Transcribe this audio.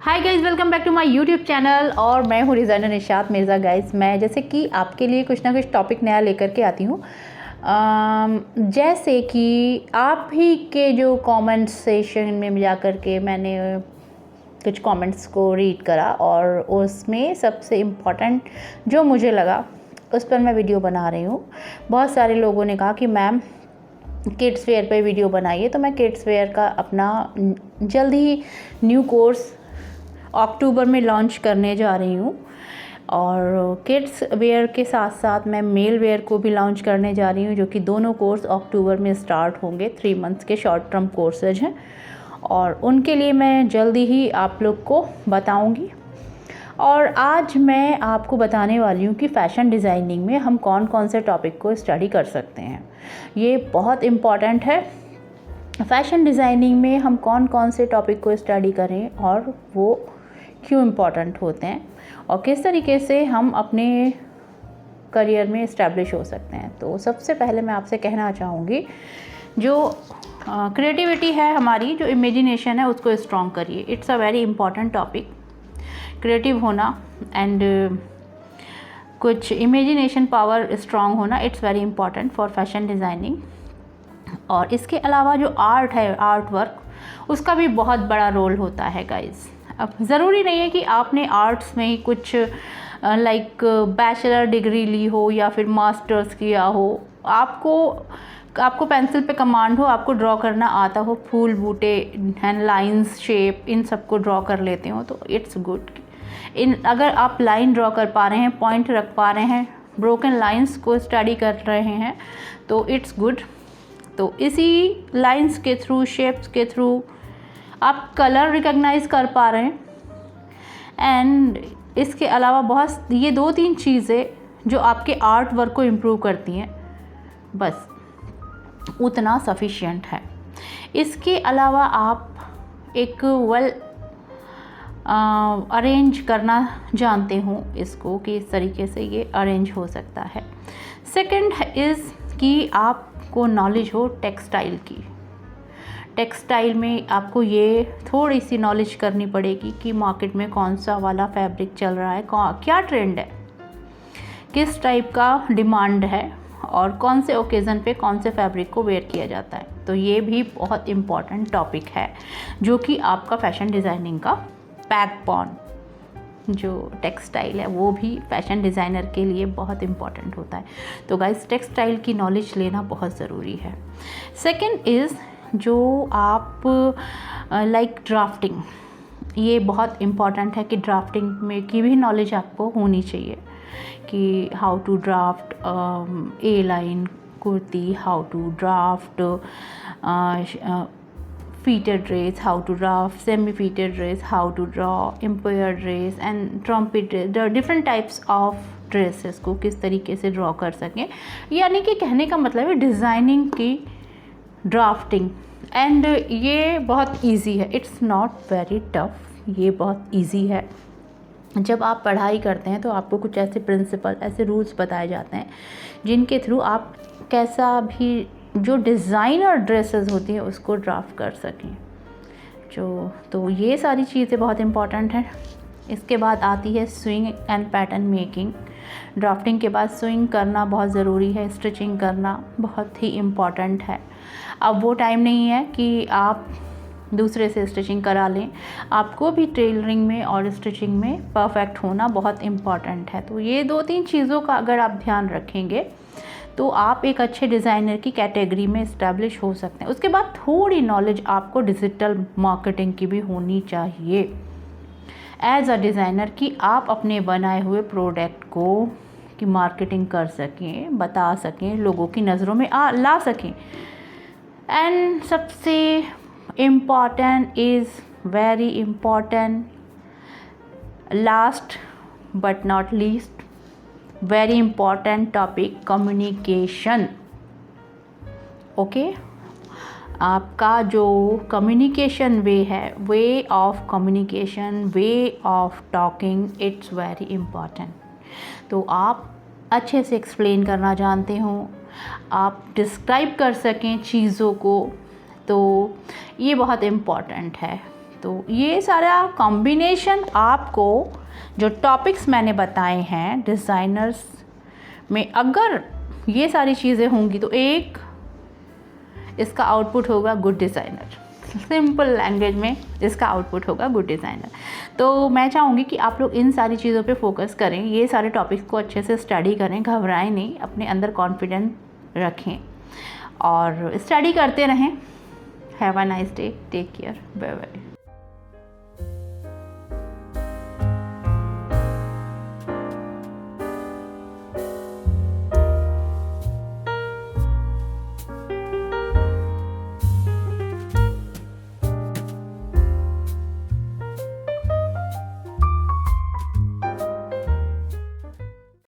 Hi guys, welcome back to my YouTube channel. और मैं हूँ डिज़ाइनर निशात मिर्ज़ा। गाइज़, मैं जैसे कि आपके लिए कुछ ना कुछ टॉपिक नया लेकर के आती हूँ। जैसे कि आप ही के जो कमेंट सेशन में जा कर के मैंने कुछ कमेंट्स को रीड करा और उसमें सबसे इम्पॉर्टेंट जो मुझे लगा उस पर मैं वीडियो बना रही हूँ। बहुत सारे लोगों ने कहा कि मैम किड्स वेयर पे वीडियो बनाइए, तो मैं किड्स वेयर का अपना जल्द ही न्यू कोर्स अक्टूबर में लॉन्च करने जा रही हूँ। और किड्स वेयर के साथ साथ मैं मेल वेयर को भी लॉन्च करने जा रही हूँ, जो कि दोनों कोर्स अक्टूबर में स्टार्ट होंगे। 3 मंथ्स के शॉर्ट टर्म कोर्सेज हैं और उनके लिए मैं जल्दी ही आप लोग को बताऊँगी। और आज मैं आपको बताने वाली हूँ कि फ़ैशन डिज़ाइनिंग में हम कौन कौन से टॉपिक को स्टडी कर सकते हैं। ये बहुत इम्पॉर्टेंट है। फ़ैशन डिज़ाइनिंग में हम कौन कौन से टॉपिक को स्टडी करें और वो क्यों इम्पॉर्टेंट होते हैं और किस तरीके से हम अपने करियर में इस्टेब्लिश हो सकते हैं। तो सबसे पहले मैं आपसे कहना चाहूँगी, जो क्रिएटिविटी है हमारी, जो इमेजिनेशन है, उसको स्ट्रॉन्ग करिए। It's a very important topic, creative होना एंड कुछ इमेजिनेशन पावर स्ट्रॉन्ग होना। It's very important for fashion designing. और इसके अलावा जो आर्ट है, आर्ट वर्क, उसका भी बहुत बड़ा रोल होता है गाइज़। अब ज़रूरी नहीं है कि आपने आर्ट्स में ही कुछ लाइक बैचलर डिग्री ली हो या फिर मास्टर्स किया हो। आपको पेंसिल पे कमांड हो, आपको ड्रॉ करना आता हो, फूल बूटे एंड लाइंस, शेप, इन सब को ड्रॉ कर लेते हो तो इट्स गुड। अगर आप लाइन ड्रॉ कर पा रहे हैं, पॉइंट रख पा रहे हैं, ब्रोकन लाइंस को स्टडी कर रहे हैं तो इट्स गुड। तो इसी लाइंस के थ्रू, शेप्स के थ्रू आप कलर रिकॉग्नाइज कर पा रहे हैं। एंड इसके अलावा ये 2-3 चीज़ें जो आपके आर्ट वर्क को इम्प्रूव करती हैं, बस उतना सफिशिएंट है। इसके अलावा आप एक अरेंज करना जानते हो इसको कि इस तरीके से ये अरेंज हो सकता है। सेकंड इज़ कि आपको नॉलेज हो टेक्सटाइल की। टेक्सटाइल में आपको ये थोड़ी सी नॉलेज करनी पड़ेगी कि मार्केट में कौन सा वाला फैब्रिक चल रहा है, क्या ट्रेंड है, किस टाइप का डिमांड है और कौन से ओकेज़न पे कौन से फैब्रिक को वेयर किया जाता है। तो ये भी बहुत इम्पॉर्टेंट टॉपिक है, जो कि आपका फैशन डिज़ाइनिंग का बैकबोन, जो टेक्सटाइल है, वो भी फैशन डिज़ाइनर के लिए बहुत इम्पॉर्टेंट होता है। तो गाइस, टेक्सटाइल की नॉलेज लेना बहुत ज़रूरी है। सेकंड इज़ जो आप लाइक ड्राफ्टिंग, ये बहुत इम्पॉर्टेंट है कि ड्राफ्टिंग में की भी नॉलेज आपको होनी चाहिए कि how to draft a line kurti, how to draft fitted dress, how to draft semi-fitted dress, how to draw emperor dress and trumpet dress, the different types of dresses को किस तरीके से ड्रॉ कर सकें। यानी कि कहने का मतलब है डिज़ाइनिंग की ड्राफ्टिंग। एंड ये बहुत इजी है, इट्स नॉट वेरी टफ, ये बहुत इजी है। जब आप पढ़ाई करते हैं तो आपको कुछ ऐसे प्रिंसिपल, ऐसे रूल्स बताए जाते हैं जिनके थ्रू आप कैसा भी जो डिज़ाइनर ड्रेसेस होती हैं उसको ड्राफ्ट कर सकें। तो ये सारी चीज़ें बहुत इम्पॉर्टेंट हैं। इसके बाद आती है swing and pattern making. Drafting के बाद स्विंग करना बहुत ज़रूरी है, स्टिचिंग करना बहुत ही इम्पॉर्टेंट है। अब वो टाइम नहीं है कि आप दूसरे से स्टिचिंग करा लें, आपको भी टेलरिंग में और स्टिचिंग में परफेक्ट होना बहुत इम्पॉर्टेंट है। तो ये 2-3 चीज़ों का अगर आप ध्यान रखेंगे तो आप एक अच्छे डिज़ाइनर की कैटेगरी में इस्टेब्लिश हो सकते हैं। उसके बाद थोड़ी नॉलेज आपको डिजिटल मार्केटिंग की भी होनी चाहिए एज अ डिज़ाइनर, कि आप अपने बनाए हुए प्रोडक्ट को की मार्केटिंग कर सकें, बता सकें, लोगों की नज़रों में ला सकें। एंड सबसे important is very important, last but not least, very important topic, communication. Okay, आपका जो कम्युनिकेशन वे है, way of communication, way of talking, it's very important. तो आप अच्छे से एक्सप्लेन करना जानते हो, आप डिस्क्राइब कर सकें चीज़ों को, तो ये बहुत इम्पॉर्टेंट है। तो ये सारा कॉम्बिनेशन आपको जो टॉपिक्स मैंने बताए हैं डिज़ाइनर्स में, अगर ये सारी चीज़ें होंगी तो एक इसका आउटपुट होगा गुड डिज़ाइनर। सिंपल लैंग्वेज में इसका आउटपुट होगा गुड डिज़ाइनर। तो मैं चाहूँगी कि आप लोग इन सारी चीज़ों पे फोकस करें, ये सारे टॉपिक्स को अच्छे से स्टडी करें, घबराएं नहीं, अपने अंदर कॉन्फिडेंस रखें और स्टडी करते रहें। Have a nice day, take care, bye bye.